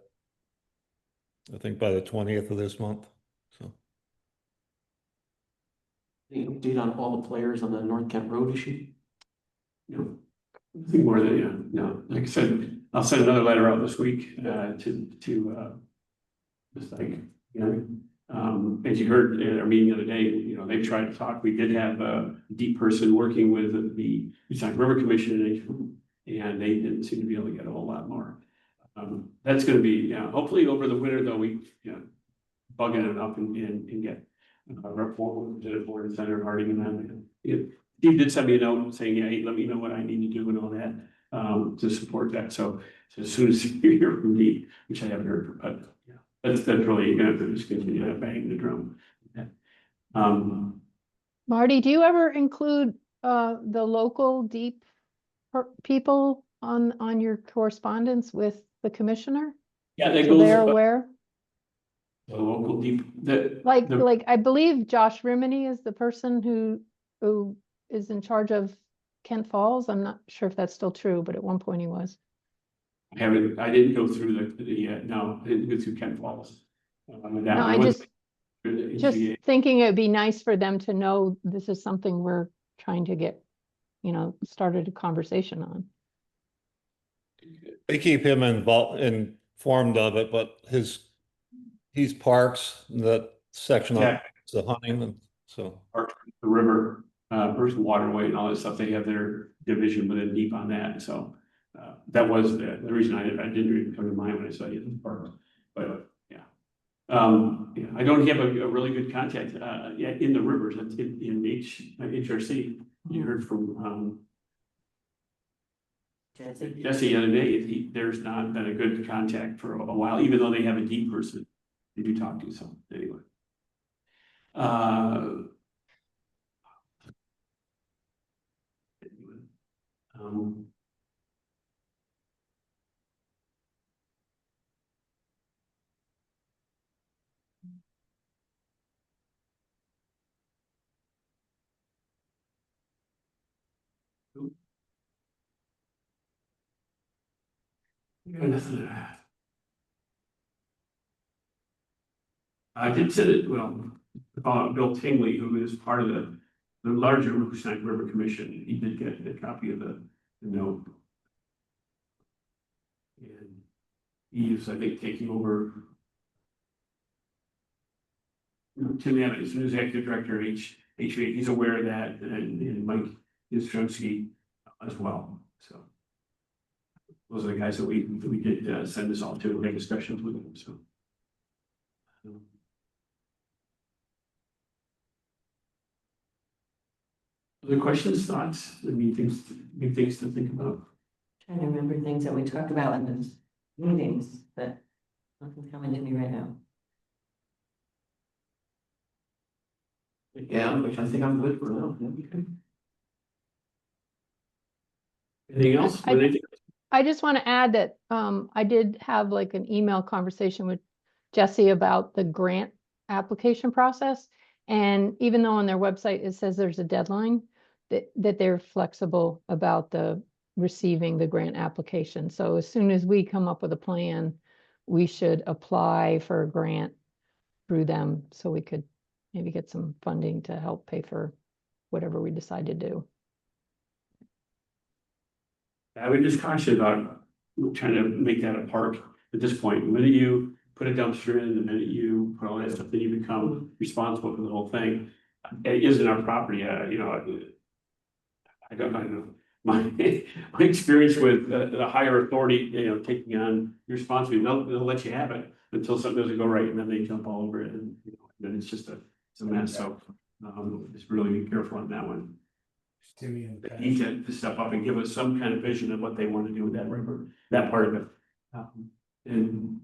S3: think by the 20th of this month, so.
S6: Any update on all the players on the North Kent Road issue?
S2: No, I think more than, yeah, no, like I said, I'll send another letter out this week, to just like, you know, as you heard at our meeting the other day, you know, they've tried to talk. We did have a deep person working with the East River Commission, and they didn't seem to be able to get a whole lot more. That's gonna be, yeah, hopefully over the winter though, we, you know, bugging it up and get Rep. Representative Warren, Senator Harding and them. Steve did send me a note saying, yeah, hey, let me know what I need to do and all that, to support that. So as soon as you hear from me, which I haven't heard, but yeah, that's really gonna have to just continue to bang the drum.
S1: Marty, do you ever include the local deep people on your correspondence with the commissioner?
S2: Yeah, that
S1: So
S2: goes.
S1: they're aware?
S2: The local deep,
S1: Like I believe Josh Rimini is the person who who is in charge of Kent Falls. I'm not sure if that's still true, but at one point he was.
S2: I didn't go through no, I didn't go through Kent Falls.
S1: No, I just thinking it'd be nice for them to know this is something we're trying to get, started a conversation on.
S3: They keep him informed of it, but he's parks, that section of the hunting, and so.
S2: The river, first waterway and all that stuff, they have their division within deep on that, so. That was the reason I didn't even come to mind when I saw you in the park, but yeah. Yeah, I don't have a really good contact, in the rivers, in HRC. You heard from, Jesse the other day, there's not been a good contact for a while, even though they have a deep person they do talk to, so anyway. I did say that, Bill Tingley, who is part of the larger Hoosick River Commission, he did get a copy of the note. And he is, I think, taking over. Tim Abbott is the executive director of HVA. He's aware of that, and Mike Yastrzemski as well. So those are the guys that we did send this all to and have discussions with them. So. Other questions, thoughts, new things to think about?
S5: Trying to remember things that we talked about in those meetings, but nothing's coming to me right now.
S6: Yeah, I think I'm good for now. Okay.
S2: Anything else?
S1: I just want to add that I did have like an email conversation with Jesse about the grant application process. And even though on their website it says there's a deadline, that they're flexible about the receiving the grant application. So as soon as we come up with a plan, we should apply for a grant through them so we could maybe get some funding to help pay for whatever we decide to do.
S2: I would just caution about trying to make that a park at this point. The minute you put a dumpster in, the minute you put all that stuff, then you become responsible for the whole thing. It isn't our property, I don't know. My experience with the higher authority, taking on your responsibility, they'll let you have it until something doesn't go right, and then they jump all over it, and then it's just it's a mess. So just really be careful on that one. They need to step up and give us some kind of vision of what they want to do with that river, that part of it, and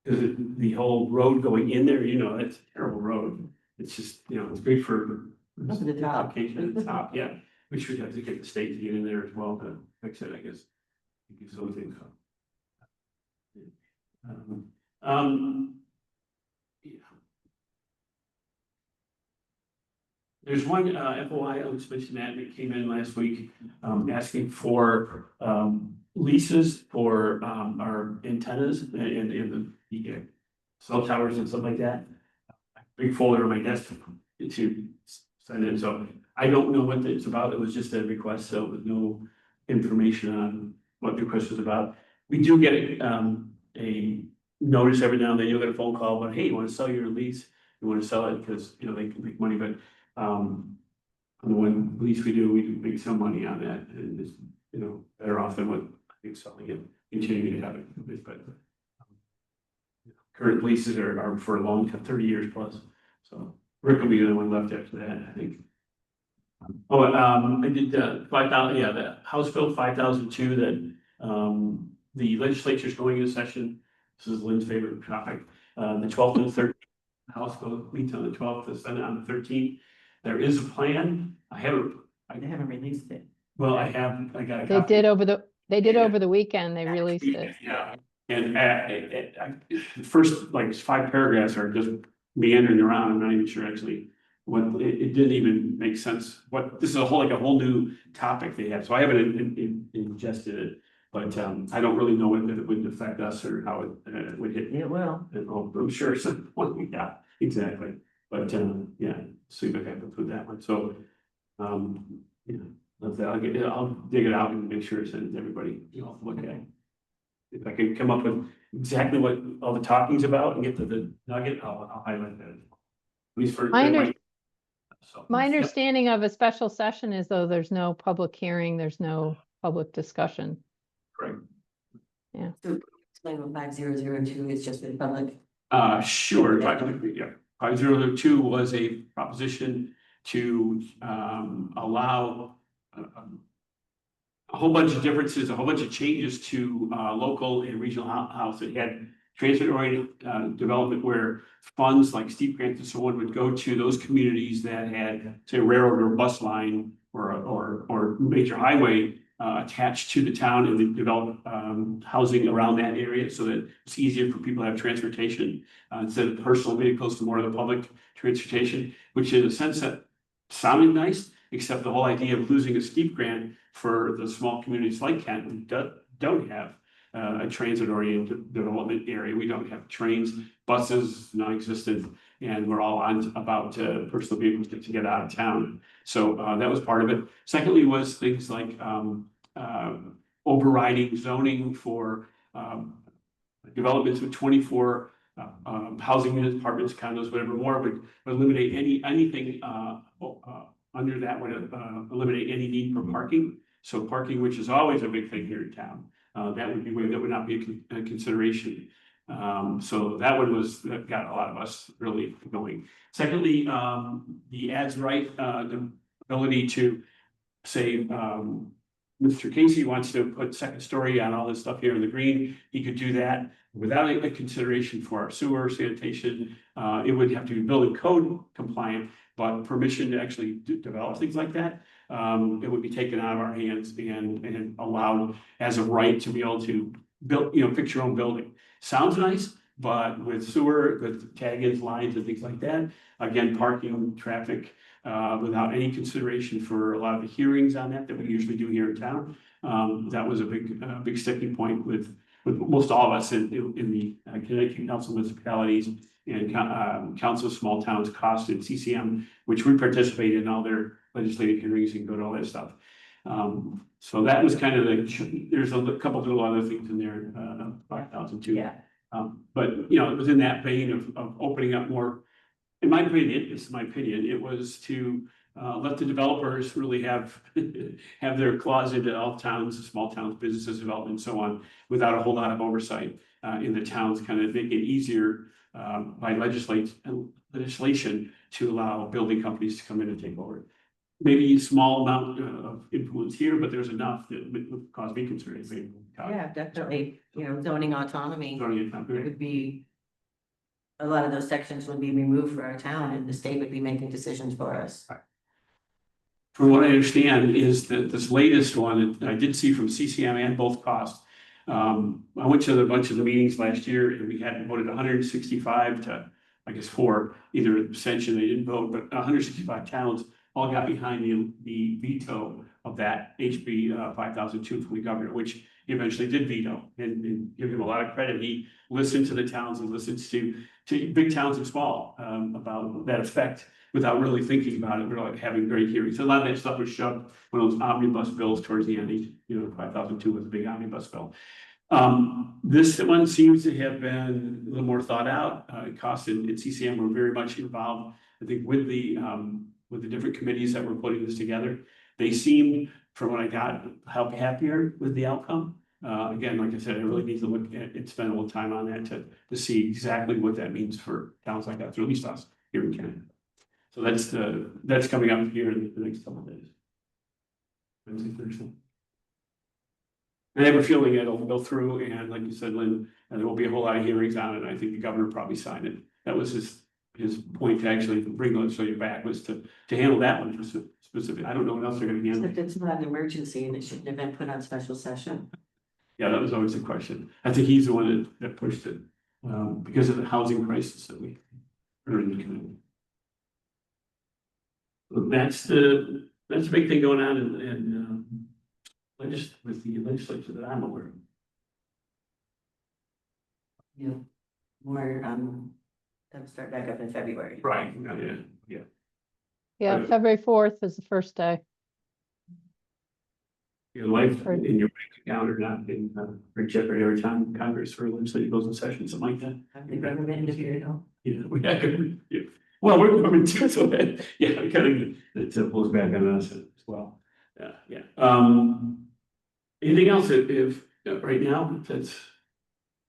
S2: because the whole road going in there, it's a terrible road. It's just it's great for.
S5: Up to the top.
S2: At the top, yeah. We should have to get the state to get in there as well to fix it, I guess. So things. Yeah. There's one FOI, I'll just mention that came in last week, asking for leases for our antennas and the cell towers and stuff like that. Big folder on my desk to send in, so I don't know what it's about. It was just a request, so with no information on what the request was about. We do get a notice every now and then. You'll get a phone call, but hey, you want to sell your lease? You want to sell it because they can make money, but on the one lease we do make some money on that, and it's better off than what I think selling it, continuing to have it. But current leases are for a long time, 30 years plus. So Rick will be the only one left after that, I think. Oh, I did 5,000. Yeah, the House Bill 5002 that the legislature is going into session. This is Lynn's favorite topic. The 12th and 13th, House Bill meets on the 12th, the Senate on the 13th. There is a plan. They haven't released it. Well, I got a copy.
S1: They did over the weekend. They released it.
S2: Yeah, and the first 5 paragraphs are just meandering around. I'm not even sure actually it didn't even make sense. This is a whole new topic they have. So I haven't ingested it. But I don't really know if it would affect us or how it would hit.
S5: It will.
S2: I'm sure some point, yeah, exactly. But yeah, see if I can put that one. So yeah, I'll dig it out and make sure it's sent to everybody, look at it. If I can come up with exactly what all the talking's about and get to the nugget, I'll highlight that. At least for. So,
S1: My
S2: yep,
S1: understanding of a special session is though there's no public hearing, there's no public discussion.
S2: correct.
S5: Explain what 5002 is just for the public.
S2: Sure, yeah. 5002 was a proposition to allow a whole bunch of differences, a whole bunch of changes to local and regional house. It had transit-oriented development where funds like steep grants and so on would go to those communities that had, say, a railroad or bus line or major highway attached to the town, and they develop housing around that area so that it's easier for people to have transportation instead of personal vehicles to more of the public transportation, which in a sense that sounded nice, except the whole idea of losing a steep grant for the small communities like Kent who don't have a transit-oriented development area. We don't have trains, buses, non-existent, and we're all on about personal vehicles to get out of town. So that was part of it. Secondly was things like overriding zoning for developments with 24 housing units, apartments, condos, whatever more, would eliminate anything under that would eliminate any need for parking. So parking, which is always a big thing here in town, that would not be a consideration. So that one that got a lot of us really going. Secondly, the as right, the ability to say, Mr. Casey wants to put second story on all this stuff here in the green, he could do that without a consideration for our sewer sanitation. It would have to be building code compliant, but permission to actually develop things like that. It would be taken out of our hands and allowed as a right to be able to build, fix your own building. Sounds nice, but with sewer, with tag-ins, lines and things like that, again, parking, traffic, without any consideration for a lot of the hearings on that we usually do here in town. That was a big sticking point with most all of us in the Connecticut Council of Municipalities and Council of Small Towns, COST and CCM, which we participate in all their legislative hearings and go to all that stuff. So that was kind of there's a couple of little other things in there, 5002.
S5: Yeah.
S2: But it was in that vein of opening up more. In my opinion, it's my opinion, it was to let the developers really have their claws into all towns, small towns, businesses, development, and so on, without a whole lot of oversight in the towns, kind of make it easier by legislation to allow building companies to come in and take over. Maybe a small amount of influence here, but there's enough that would cause me concern.
S5: Yeah, definitely. Zoning autonomy
S2: Zoning autonomy.
S5: would be, a lot of those sections would be removed for our town and the state would be making decisions for us.
S2: From what I understand is that this latest one that I did see from CCM and both costs. I went to a bunch of the meetings last year and we had voted 165 to, I guess, for either abstention, they didn't vote, but 165 towns all got behind the veto of that HB 5002 from the governor, which he eventually did veto, and give him a lot of credit. He listened to the towns and listens to big towns and small about that effect without really thinking about it. We're like having great hearings. A lot of that stuff was shoved one of those omnibus bills towards the end. 5002 was a big omnibus bill. This one seems to have been a little more thought out. COST and CCM were very much involved, I think, with the different committees that were putting this together. They seemed, from what I got, happier with the outcome. Again, like I said, I really need to look at it, spend a little time on that to see exactly what that means for towns like that, or at least us here in Canada. So that's coming up here in the next couple of days. Wednesday, Thursday. I have a feeling it'll go through, and like you said, Lynn, there will be a whole lot of hearings on it. I think the governor probably signed it. That was his point to actually bring legislature back, was to handle that one specific. I don't know what else they're going to handle.
S5: Except it's not an emergency and it shouldn't have been put on special session.
S2: Yeah, that was always the question. I think he's the one that pushed it because of the housing crisis that we are in the community. That's the big thing going on in with the legislature that I'm aware of.
S5: Yeah. More, that'll start back up in February.
S2: Right, yeah.
S1: Yeah,
S2: Uh,
S1: February 4th is the first day.
S2: Your life
S1: Right.
S2: in your bank account or not in great jeopardy every time Congress or legislature goes in session, something like that.
S5: I'm the government interfered at all.
S2: Yeah, we have, yeah. Well, we're government too, so that, yeah, we kind of, it pulls back on us as well. Yeah. Anything else if right now, that's,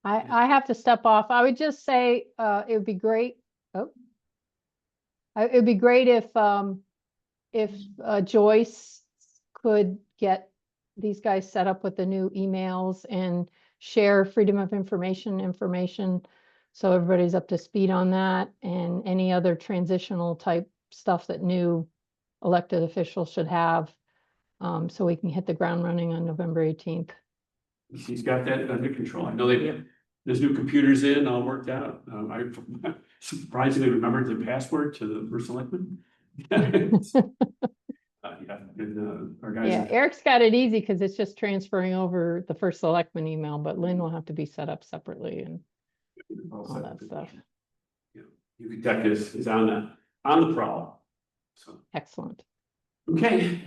S1: I have to step off. I would just say, it would be great. Oh. It'd be great if Joyce could get these guys set up with the new emails and share freedom of information. So everybody's up to speed on that and any other transitional type stuff that new elected officials should have. So we can hit the ground running on November 18th.
S2: she's got that under control. I know there's new computers in, all worked out. I surprisingly remembered the password to the first selectman. Yeah, and our guys.
S1: Yeah, Eric's got it easy because it's just transferring over the first selectman email, but Lynn will have to be set up separately and all that stuff.
S2: Yeah, you tech is on the prowl. So,
S1: Excellent.
S2: okay,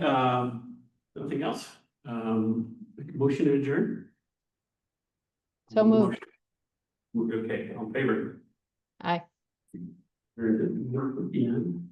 S2: nothing else? Motion to adjourn?
S1: So moved.
S2: Okay, on favor.
S1: Aye.
S2: Very good.